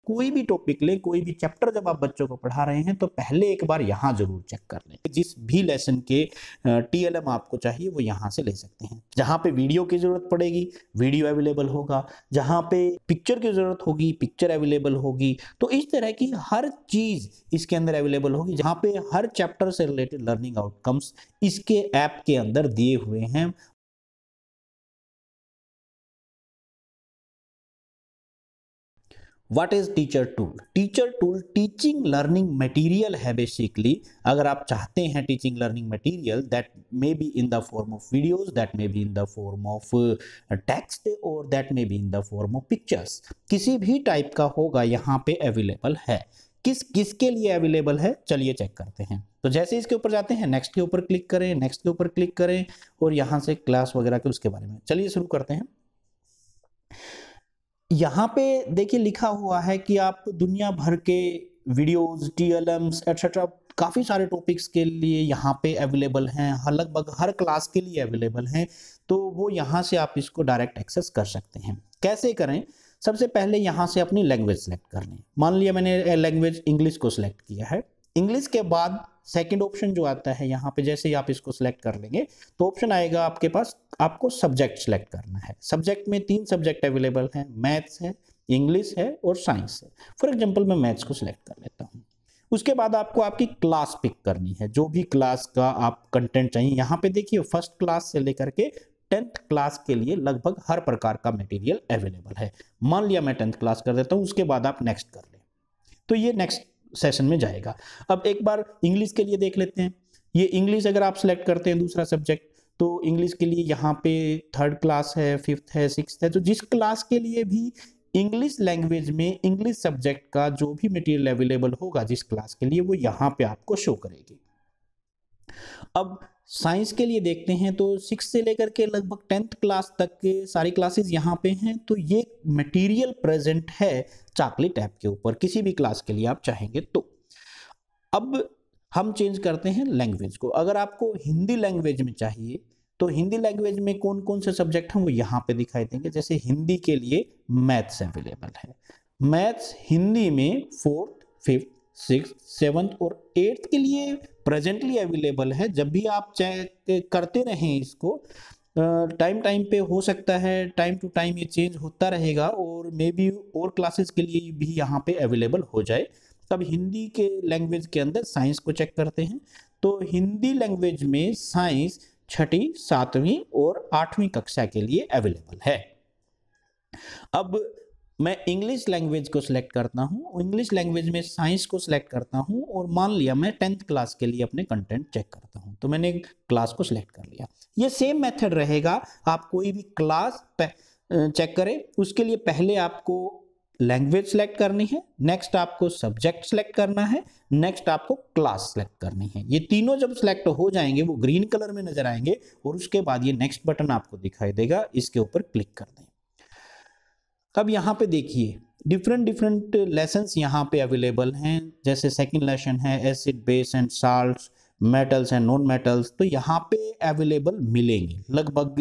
कोई भी टॉपिक लें, कोई भी चैप्टर जब आप बच्चों को पढ़ा रहे हैं तो पहले एक बार यहाँ जरूर चेक कर लें। जिस भी लेसन के TLM आपको चाहिए वो यहाँ से ले सकते हैं। जहाँ पे वीडियो की जरूरत पड़ेगी वीडियो अवेलेबल होगा, जहाँ पे पिक्चर की जरूरत होगी पिक्चर अवेलेबल होगी। तो इस तरह की हर चीज इसके अंदर अवेलेबल होगी। जहाँ पे हर चैप्टर से रिलेटेड लर्निंग आउटकम्स इसके ऐप के अंदर दिए हुए हैं। What is teacher tool? Teacher tool teaching learning material है बेसिकली। अगर आप चाहते हैं teaching learning material that may be in the form of videos, that may be in the form of text और that may be in the form of pictures, किसी भी type का होगा यहाँ पे अवेलेबल है। किसके लिए अवेलेबल है चलिए चेक करते हैं। तो जैसे इसके ऊपर जाते हैं नेक्स्ट के ऊपर क्लिक करें, नेक्स्ट के ऊपर क्लिक करें और यहाँ से क्लास वगैरह के उसके बारे में चलिए शुरू करते हैं। यहाँ पे देखिए लिखा हुआ है कि आप दुनिया भर के वीडियोस, TLMs एटसेट्रा काफ़ी सारे टॉपिक्स के लिए यहाँ पे अवेलेबल हैं, लगभग हर क्लास के लिए अवेलेबल हैं। तो वो यहाँ से आप इसको डायरेक्ट एक्सेस कर सकते हैं। कैसे करें? सबसे पहले यहाँ से अपनी लैंग्वेज सेलेक्ट कर लें। मान लिया मैंने लैंग्वेज इंग्लिश को सिलेक्ट किया है। इंग्लिश के बाद सेकंड ऑप्शन जो आता है यहाँ पे, जैसे ही आप इसको सिलेक्ट कर लेंगे तो ऑप्शन आएगा आपके पास, आपको सब्जेक्ट सिलेक्ट करना है। सब्जेक्ट में 3 सब्जेक्ट अवेलेबल हैं, मैथ्स है, इंग्लिश है और साइंस है। फॉर एग्जांपल मैं मैथ्स को सिलेक्ट कर लेता हूँ। उसके बाद आपको आपकी क्लास पिक करनी है, जो भी क्लास का आप कंटेंट चाहिए। यहाँ पे देखिए फर्स्ट क्लास से लेकर के 10th क्लास के लिए लगभग हर प्रकार का मटेरियल अवेलेबल है। मान लिया मैं 10th क्लास कर देता हूँ, उसके बाद आप नेक्स्ट कर लें तो ये नेक्स्ट सेशन में जाएगा। अब एक बार इंग्लिश के लिए देख लेते हैं। ये इंग्लिश अगर आप सिलेक्ट करते हैं दूसरा सब्जेक्ट, तो इंग्लिश के लिए यहाँ पे 3rd क्लास है, 5th है, 6th है। तो जिस क्लास के लिए भी इंग्लिश लैंग्वेज में इंग्लिश सब्जेक्ट का जो भी मटेरियल अवेलेबल होगा जिस क्लास के लिए, वो यहाँ पे आपको शो करेगी। अब साइंस के लिए देखते हैं तो 6 से लेकर के लगभग 10th क्लास तक के सारी क्लासेस यहाँ पे हैं। तो ये मटेरियल प्रेजेंट है चॉकलेट ऐप के ऊपर, किसी भी क्लास के लिए आप चाहेंगे तो। अब हम चेंज करते हैं लैंग्वेज को। अगर आपको हिंदी लैंग्वेज में चाहिए तो हिंदी लैंग्वेज में कौन कौन से सब्जेक्ट हैं वो यहाँ पे दिखाई देंगे। जैसे हिंदी के लिए मैथ्स अवेलेबल है। मैथ्स हिंदी में 4th, 5th, 6th, 7th और 8th के लिए प्रेजेंटली अवेलेबल है। जब भी आप चेक करते रहें इसको, टाइम पे हो सकता है टाइम टू टाइम ये चेंज होता रहेगा और मे बी और क्लासेस के लिए भी यहाँ पे अवेलेबल हो जाए। अब हिंदी के लैंग्वेज के अंदर साइंस को चेक करते हैं। तो हिंदी लैंग्वेज में साइंस 6ठी, 7वीं और 8वीं कक्षा के लिए अवेलेबल है। अब मैं इंग्लिश लैंग्वेज को सिलेक्ट करता हूँ, इंग्लिश लैंग्वेज में साइंस को सिलेक्ट करता हूँ और मान लिया मैं 10th क्लास के लिए अपने कंटेंट चेक करता हूँ। तो मैंने क्लास को सिलेक्ट कर लिया। ये सेम मेथड रहेगा। आप कोई भी क्लास चेक करें, उसके लिए पहले आपको लैंग्वेज सेलेक्ट करनी है, नेक्स्ट आपको सब्जेक्ट सेलेक्ट करना है, नेक्स्ट आपको क्लास सेलेक्ट करनी है। ये तीनों जब सेलेक्ट हो जाएंगे वो ग्रीन कलर में नजर आएंगे और उसके बाद ये नेक्स्ट बटन आपको दिखाई देगा, इसके ऊपर क्लिक कर दें। अब यहाँ पे देखिए डिफरेंट लेसन्स यहाँ पे अवेलेबल हैं। जैसे सेकंड लेसन है acid, base and salts, metals and non metals. तो यहाँ पे अवेलेबल मिलेंगे, लगभग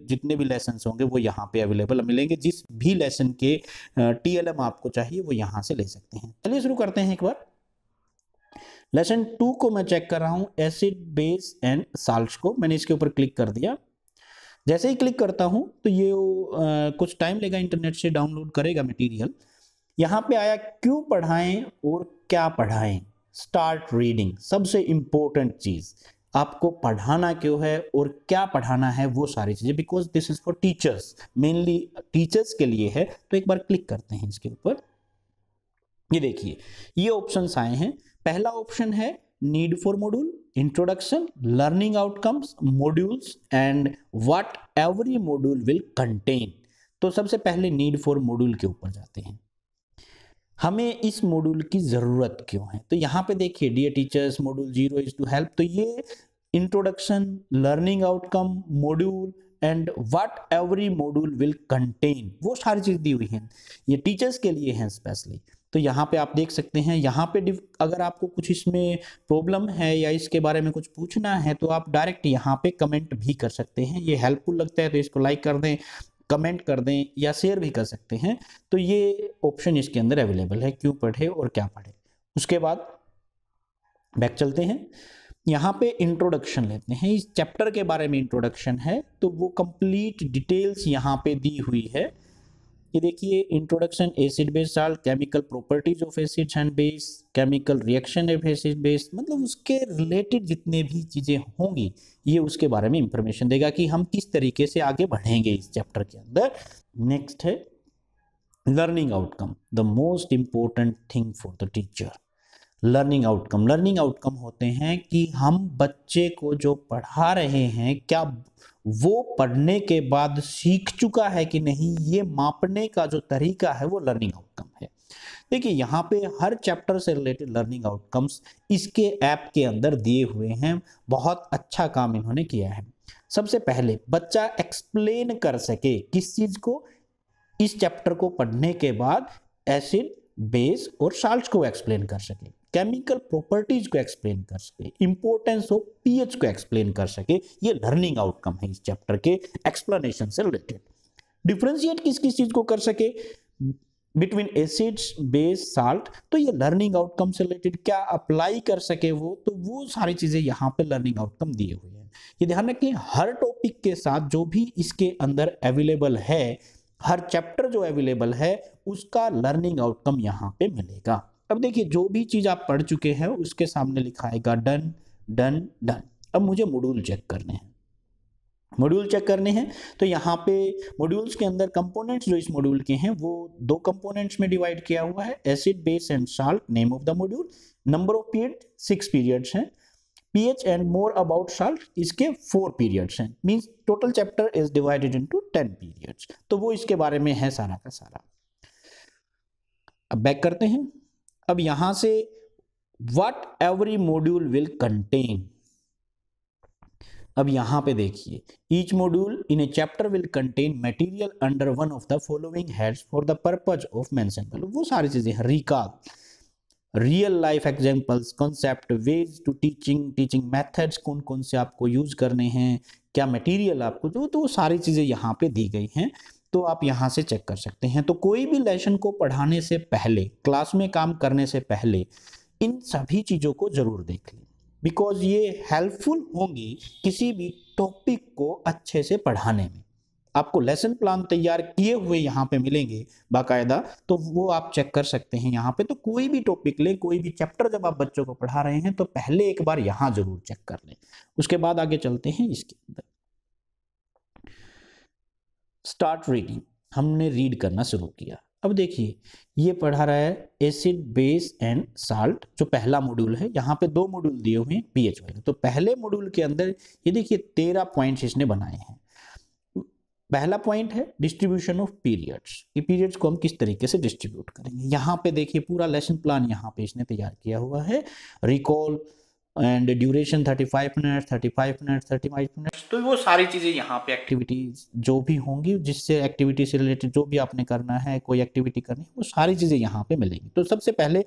जितने भी लेसन्स होंगे वो यहाँ पे अवेलेबल मिलेंगे। जिस भी लेसन के TLM आपको चाहिए वो यहाँ से ले सकते हैं। चलिए शुरू करते हैं एक बार। लेसन 2 को मैं चेक कर रहा हूँ, एसिड, बेस एंड साल्ट्स को। मैंने इसके ऊपर क्लिक कर दिया। जैसे ही क्लिक करता हूं तो ये कुछ टाइम लेगा, इंटरनेट से डाउनलोड करेगा मटेरियल। यहाँ पे आया क्यों पढ़ाएं और क्या पढ़ाएं, स्टार्ट रीडिंग। सबसे इंपॉर्टेंट चीज, आपको पढ़ाना क्यों है और क्या पढ़ाना है वो सारी चीजें, because this is for teachers, mainly teachers के लिए है। तो एक बार क्लिक करते हैं इसके ऊपर। ये देखिए ये ऑप्शंस आए हैं। पहला ऑप्शन है need for module, introduction, learning outcomes, modules and what every module will contain. तो सबसे पहले नीड फॉर मॉड्यूल के ऊपर जाते हैं। हमें इस मॉड्यूल की जरूरत क्यों है? तो यहाँ पे देखिए dear teachers, module 0 is to help. तो ये introduction, learning outcome, module and what every module will contain, वो सारी चीज दी हुई हैं। ये टीचर्स के लिए हैं स्पेशली। तो यहाँ पे आप देख सकते हैं, यहाँ पे अगर आपको कुछ इसमें प्रॉब्लम है या इसके बारे में कुछ पूछना है तो आप डायरेक्ट यहाँ पे कमेंट भी कर सकते हैं। ये हेल्पफुल लगता है तो इसको लाइक कर दें। कमेंट कर दें या शेयर भी कर सकते हैं। तो ये ऑप्शन इसके अंदर अवेलेबल है, क्यों पढ़े और क्या पढ़े। उसके बाद बैक चलते हैं, यहाँ पे इंट्रोडक्शन लेते हैं। इस चैप्टर के बारे में इंट्रोडक्शन है, तो वो कंप्लीट डिटेल्स यहाँ पे दी हुई है। ये देखिए, introduction acid base salt, chemical properties of acids and base, chemical reaction of acid base, मतलब उसके रिलेटेड जितने भी चीजें होंगी ये उसके बारे में इंफॉर्मेशन देगा कि हम किस तरीके से आगे बढ़ेंगे इस चैप्टर के अंदर। नेक्स्ट है learning outcome, the most important thing for the teacher. Learning outcome होते हैं कि हम बच्चे को जो पढ़ा रहे हैं क्या वो पढ़ने के बाद सीख चुका है कि नहीं, ये मापने का जो तरीका है वो लर्निंग आउटकम है। देखिए, यहाँ पे हर चैप्टर से रिलेटेड लर्निंग आउटकम्स इसके ऐप के अंदर दिए हुए हैं। बहुत अच्छा काम इन्होंने किया है। सबसे पहले बच्चा एक्सप्लेन कर सके किस चीज को, इस चैप्टर को पढ़ने के बाद एसिड बेस और साल्ट्स को एक्सप्लेन कर सके, केमिकल प्रॉपर्टीज को एक्सप्लेन कर सके, इंपॉर्टेंस ऑफ पीएच को एक्सप्लेन कर सके। ये लर्निंग आउटकम है इस चैप्टर के एक्सप्लेनेशन से रिलेटेड। डिफरेंशिएट किस किस चीज को कर सके बिटवीन एसिड्स बेस साल्ट, तो ये लर्निंग आउटकम से रिलेटेड क्या अप्लाई कर सके वो, तो वो सारी चीजें यहाँ पे लर्निंग आउटकम दिए हुए हैं। ये ध्यान रखें, हर टॉपिक के साथ जो भी इसके अंदर अवेलेबल है, हर चैप्टर जो अवेलेबल है उसका लर्निंग आउटकम यहाँ पे मिलेगा। अब देखिए, जो भी चीज आप पढ़ चुके हैं उसके सामने लिखा आएगा डन डन डन। अब मुझे मॉड्यूल चेक करने हैं, तो यहाँ पे मॉड्यूल्स के अंदर कंपोनेंट्स जो इस मॉड्यूल के हैं वो 2 कंपोनेंट्स में डिवाइड किया हुआ है, acid base and salt, name of the module, number of period 6 periods हैं, pH and more about salt इसके 4 पीरियड्स हैं, means total chapter is divided into 10 periods. तो वो इसके बारे में है सारा का सारा। अब बैक करते हैं। अब यहां से what every module will contain, अब यहां पे देखिए, each module in a chapter will contain material under one of the following heads for the purpose of mention, वो सारी चीजें हैं। Recall, real life examples, concept, ways to teaching methods, कौन कौन से आपको यूज करने हैं, क्या मटेरियल आपको जो, तो सारी चीजें यहाँ पे दी गई हैं। तो आप यहाँ से चेक कर सकते हैं। तो कोई भी लेसन को पढ़ाने से पहले, क्लास में काम करने से पहले इन सभी चीजों को जरूर देख लें, बिकॉज ये हेल्पफुल होंगी किसी भी टॉपिक को अच्छे से पढ़ाने में। आपको लेसन प्लान तैयार किए हुए यहाँ पे मिलेंगे बाकायदा, तो वो आप चेक कर सकते हैं यहाँ पे। तो कोई भी टॉपिक लें, कोई भी चैप्टर जब आप बच्चों को पढ़ा रहे हैं तो पहले एक बार यहाँ जरूर चेक कर लें। उसके बाद आगे चलते हैं इसके अंदर। स्टार्ट रीडिंग, हमने रीड करना शुरू किया। अब देखिए, ये पढ़ा रहा है एसिड बेस एंड साल्ट, जो पहला मॉड्यूल है। यहाँ पे 2 मॉड्यूल दिए हुए हैं पीएच वाले। तो पहले मॉड्यूल के अंदर ये देखिए 13 पॉइंट्स इसने बनाए हैं। पहला पॉइंट है डिस्ट्रीब्यूशन ऑफ पीरियड्स, कि पीरियड्स को हम किस तरीके से डिस्ट्रीब्यूट करेंगे। यहाँ पे देखिए पूरा लेसन प्लान यहाँ पे इसने तैयार किया हुआ है। Recall and duration 35 minute, 35 minute, 35 minute, तो वो सारी चीजें यहाँ पे एक्टिविटीज जो भी होंगी, जिससे एक्टिविटी से रिलेटेड जो भी आपने करना है, कोई एक्टिविटी करनी है, वो सारी चीजें यहाँ पे मिलेंगी। तो सबसे पहले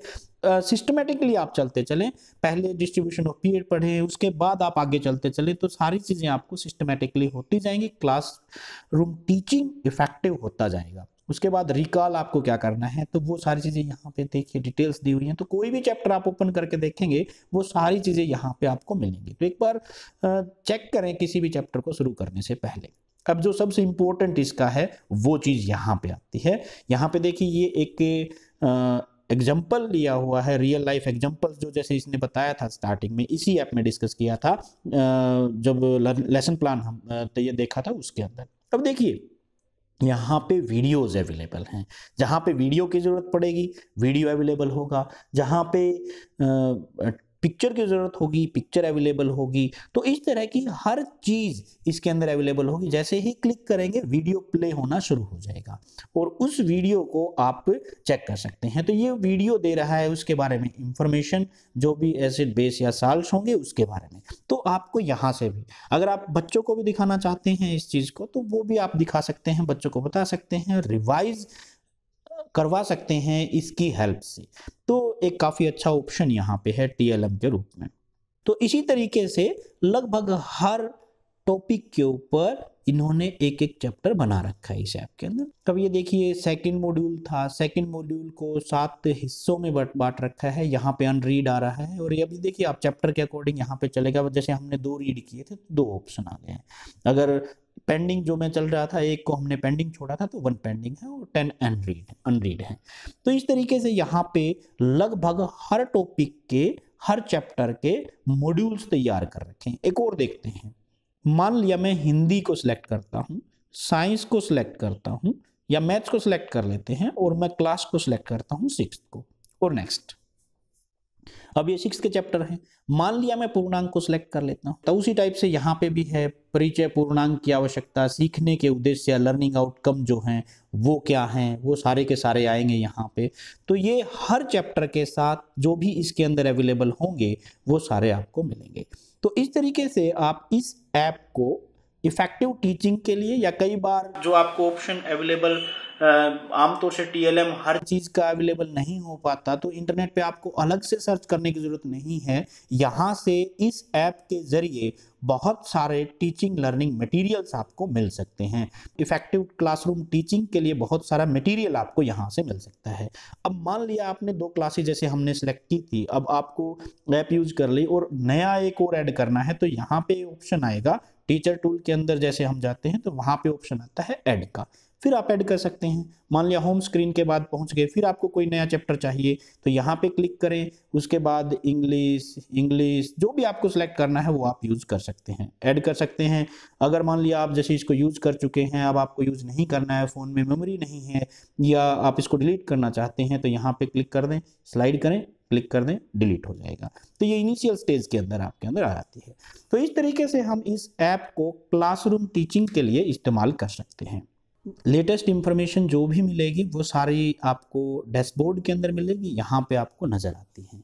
सिस्टमेटिकली आप चलते चलें, पहले डिस्ट्रीब्यूशन ऑफ पीरियड पढ़े, उसके बाद आप आगे चलते चले, तो सारी चीजें आपको सिस्टमेटिकली होती जाएंगी, क्लास रूम टीचिंग इफेक्टिव होता जाएगा। उसके बाद रिकॉल आपको क्या करना है, तो वो सारी चीजें यहाँ पे देखिए डिटेल्स दी हुई हैं। तो कोई भी चैप्टर आप ओपन करके देखेंगे वो सारी चीजें यहाँ पे आपको मिलेंगी। तो एक बार चेक करें किसी भी चैप्टर को शुरू करने से पहले। अब जो सबसे इंपॉर्टेंट इसका है वो चीज यहाँ पे आती है। यहाँ पे देखिए ये एक एग्जाम्पल लिया हुआ है, रियल लाइफ एग्जाम्पल्स, जो जैसे इसने बताया था स्टार्टिंग में, इसी ऐप में डिस्कस किया था जब लेसन प्लान हम ये देखा था उसके अंदर। अब देखिए यहाँ पे वीडियोस अवेलेबल हैं, जहाँ पे वीडियो की ज़रूरत पड़ेगी वीडियो अवेलेबल होगा, जहाँ पे पिक्चर की ज़रूरत होगी पिक्चर अवेलेबल होगी। तो इस तरह की हर चीज़ इसके अंदर अवेलेबल होगी। जैसे ही क्लिक करेंगे वीडियो प्ले होना शुरू हो जाएगा और उस वीडियो को आप चेक कर सकते हैं। तो ये वीडियो दे रहा है उसके बारे में इंफॉर्मेशन, जो भी एसिड बेस या साल्ट्स होंगे उसके बारे में। तो आपको यहाँ से भी, अगर आप बच्चों को भी दिखाना चाहते हैं इस चीज़ को, तो वो भी आप दिखा सकते हैं, बच्चों को बता सकते हैं, रिवाइज करवा सकते हैं इसकी हेल्प से। तो एक काफ़ी अच्छा ऑप्शन यहाँ पे है TLM के रूप में। तो इसी तरीके से लगभग हर टॉपिक के ऊपर इन्होंने एक एक चैप्टर बना रखा है इस ऐप के अंदर। तब ये देखिए सेकंड मॉड्यूल था, सेकंड मॉड्यूल को 7 हिस्सों में बांट रखा है। यहाँ पे अनरीड आ रहा है और ये अभी देखिए आप चैप्टर के अकॉर्डिंग यहाँ पे चलेगा। जैसे हमने 2 रीड किए थे तो 2 ऑप्शन आ गए हैं। अगर पेंडिंग जो मैं चल रहा था, एक को हमने पेंडिंग छोड़ा था तो 1 पेंडिंग है और 10 अनरीड है। तो इस तरीके से यहाँ पे लगभग हर टॉपिक के, हर चैप्टर के मॉड्यूल्स तैयार कर रखे हैं। एक और देखते हैं, मान लिया मैं हिंदी को सिलेक्ट करता हूं, साइंस को सिलेक्ट करता हूं, या मैथ्स को सिलेक्ट कर लेते हैं और मैं क्लास को सिलेक्ट करता हूं 6th को, और नेक्स्ट। अब ये 6th के चैप्टर हैं। मान लिया मैं पूर्णांक को सिलेक्ट कर लेता हूं, तो उसी टाइप से यहाँ पे भी है, परिचय, पूर्णांक की आवश्यकता, सीखने के उद्देश्य, लर्निंग आउटकम जो हैं वो क्या हैं, वो सारे के सारे आएंगे यहाँ पे। तो ये हर चैप्टर के साथ जो भी इसके अंदर अवेलेबल होंगे वो सारे आपको मिलेंगे। तो इस तरीके से आप इस ऐप को इफेक्टिव टीचिंग के लिए, या कई बार जो आपको ऑप्शन अवेलेबल, आमतौर से टीएलएम हर चीज का अवेलेबल नहीं हो पाता, तो इंटरनेट पे आपको अलग से सर्च करने की जरूरत नहीं है। यहाँ से इस ऐप के जरिए बहुत सारे टीचिंग लर्निंग मटेरियल्स आपको मिल सकते हैं। इफेक्टिव क्लासरूम टीचिंग के लिए बहुत सारा मटेरियल आपको यहाँ से मिल सकता है। अब मान लिया आपने 2 क्लासेज जैसे हमने सेलेक्ट की थी, अब आपको ऐप यूज कर ली और नया एक और ऐड करना है, तो यहाँ पे ऑप्शन आएगा टीचर टूल के अंदर। जैसे हम जाते हैं तो वहाँ पे ऑप्शन आता है ऐड का, फिर आप ऐड कर सकते हैं। मान लिया होम स्क्रीन के बाद पहुंच गए, फिर आपको कोई नया चैप्टर चाहिए तो यहाँ पे क्लिक करें, उसके बाद इंग्लिश जो भी आपको सिलेक्ट करना है वो आप यूज कर सकते हैं, ऐड कर सकते हैं। अगर मान लिया आप जैसे इसको यूज कर चुके हैं, अब आपको यूज नहीं करना है, फोन में मेमोरी नहीं है, या आप इसको डिलीट करना चाहते हैं, तो यहाँ पे क्लिक कर दें, स्लाइड करें, क्लिक कर दें, डिलीट हो जाएगा। तो ये इनिशियल स्टेज के अंदर आपके अंदर आ जाती है। तो इस तरीके से हम इस ऐप को क्लासरूम टीचिंग के लिए इस्तेमाल कर सकते हैं। लेटेस्ट इंफॉर्मेशन जो भी मिलेगी वो सारी आपको डैशबोर्ड के अंदर मिलेगी, यहाँ पे आपको नजर आती है।